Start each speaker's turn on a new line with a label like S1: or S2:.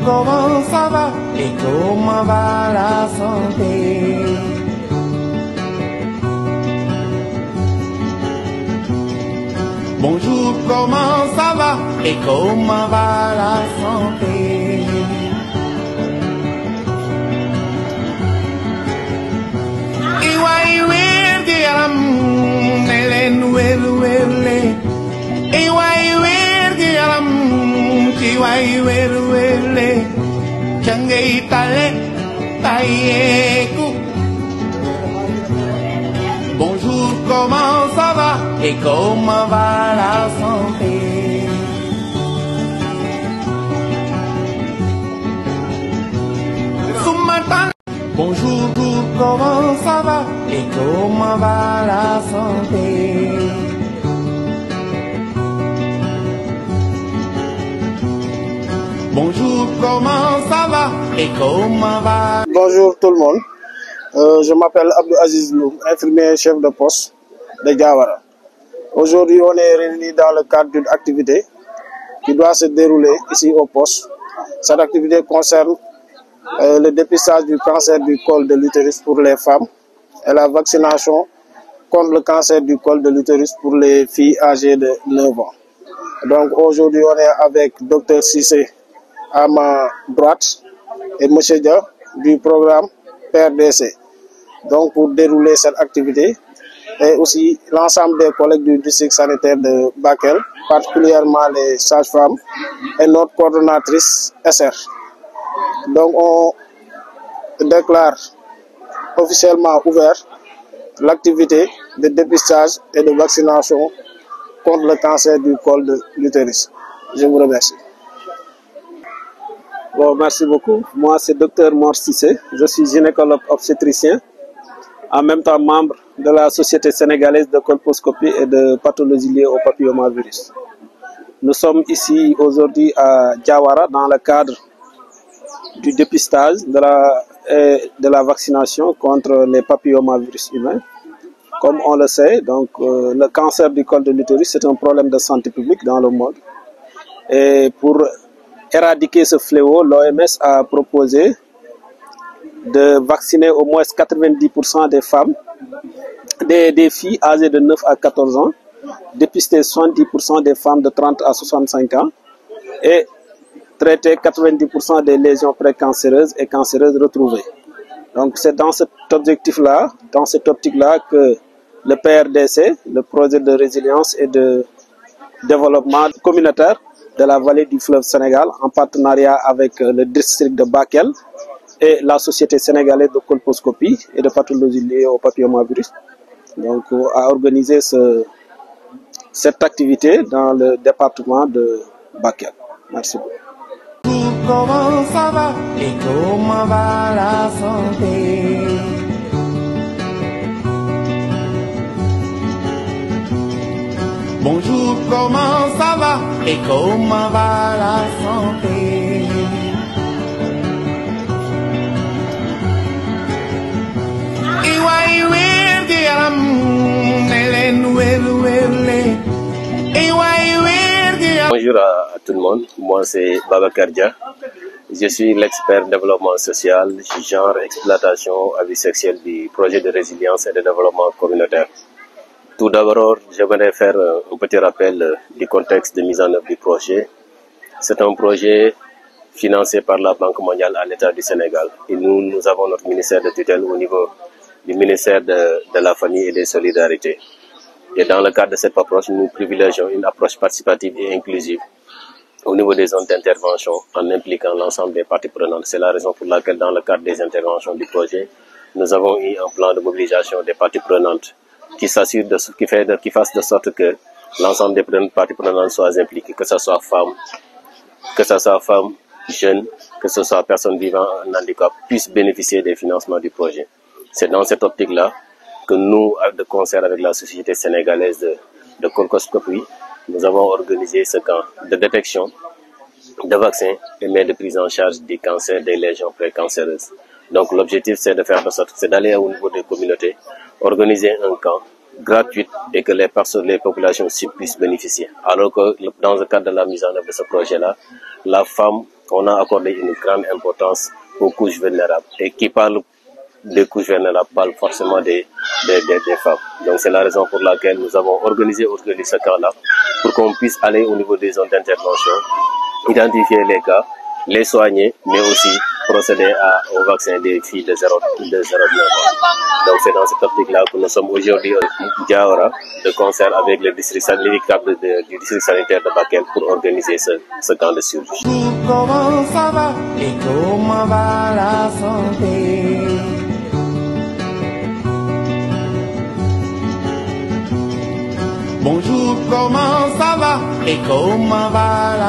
S1: comment ça va et comment va la santé? Bonjour, comment ça va et comment va la santé? Bonjour, comment ça va et comment va la santé? Bonjour, comment ça va et comment va la santé? Bonjour, comment ça va et comment va?
S2: Bonjour tout le monde. Je m'appelle Abdou Aziz Lou, infirmier chef de poste de Diawara. Aujourd'hui, on est réunis dans le cadre d'une activité qui doit se dérouler ici au poste. Cette activité concerne le dépistage du cancer du col de l'utérus pour les femmes et la vaccination contre le cancer du col de l'utérus pour les filles âgées de 9 ans. Donc aujourd'hui, on est avec Dr Cissé à ma droite et M. Dia du programme PRDC. Donc pour dérouler cette activité et aussi l'ensemble des collègues du district sanitaire de Bakel, particulièrement les sages-femmes et notre coordonnatrice SR. Donc on déclare officiellement ouvert l'activité de dépistage et de vaccination contre le cancer du col de l'utérus. Je vous remercie.
S3: Bon, merci beaucoup. Moi, c'est Dr Mor Cissé. Je suis gynécologue obstétricien, en même temps membre de la Société sénégalaise de colposcopie et de pathologie liée au papillomavirus. Nous sommes ici aujourd'hui à Diawara dans le cadre du dépistage de la vaccination contre les papillomavirus humains. Comme on le sait, donc, le cancer du col de l'utérus, c'est un problème de santé publique dans le monde. Et pour éradiquer ce fléau, l'OMS a proposé de vacciner au moins 90% des femmes, des filles âgées de 9 à 14 ans, dépister 70% des femmes de 30 à 65 ans et traiter 90% des lésions précancéreuses et cancéreuses retrouvées. Donc c'est dans cet objectif-là, dans cette optique-là que le PRDC, le projet de résilience et de développement communautaire de la vallée du fleuve Sénégal, en partenariat avec le district de Bakel et la Société sénégalaise de colposcopie et de pathologie liée au papillomavirus, donc a organisé cette activité dans le département de Bakel. Merci beaucoup.
S1: Comment ça va et comment va la santé? Bonjour, comment ça va et comment va la santé?
S4: Bonjour à tout le monde, moi c'est Babacar Dia. Je suis l'expert développement social, genre, exploitation, abus sexuel du projet de résilience et de développement communautaire. Tout d'abord, j'aimerais faire un petit rappel du contexte de mise en œuvre du projet. C'est un projet financé par la Banque mondiale à l'État du Sénégal. Et nous avons notre ministère de tutelle au niveau du ministère de la Famille et des Solidarités. Et dans le cadre de cette approche, nous privilégions une approche participative et inclusive au niveau des zones d'intervention en impliquant l'ensemble des parties prenantes. C'est la raison pour laquelle dans le cadre des interventions du projet, nous avons eu un plan de mobilisation des parties prenantes qui s'assure qui fasse de sorte que l'ensemble des parties prenantes soient impliquées, que ce soit femmes, jeunes, que ce soit personnes vivant en handicap, puissent bénéficier des financements du projet. C'est dans cette optique-là que nous, de concert avec la Société sénégalaise de colposcopie, nous avons organisé ce camp de détection, de vaccins et de prise en charge des cancers, des lésions précancéreuses. Donc l'objectif, c'est de faire de sorte, c'est d'aller au niveau des communautés, organiser un camp gratuit et que les populations puissent bénéficier. Alors que dans le cadre de la mise en œuvre de ce projet-là, la femme on a accordé une grande importance aux couches vulnérables. Et qui parle des couches vulnérables parle forcément des femmes. Donc c'est la raison pour laquelle nous avons organisé aujourd'hui ce camp-là, pour qu'on puisse aller au niveau des zones d'intervention, identifier les cas, les soigner, mais aussi procéder au vaccin des filles de 0 à 9 ans. Donc c'est dans cette optique-là que nous sommes aujourd'hui à Diawara, de concert avec le district du district sanitaire de Bakel, pour organiser ce camp de chirurgie.
S1: Comment ça va et comment va la santé? Bonjour, comment ça va et comment va la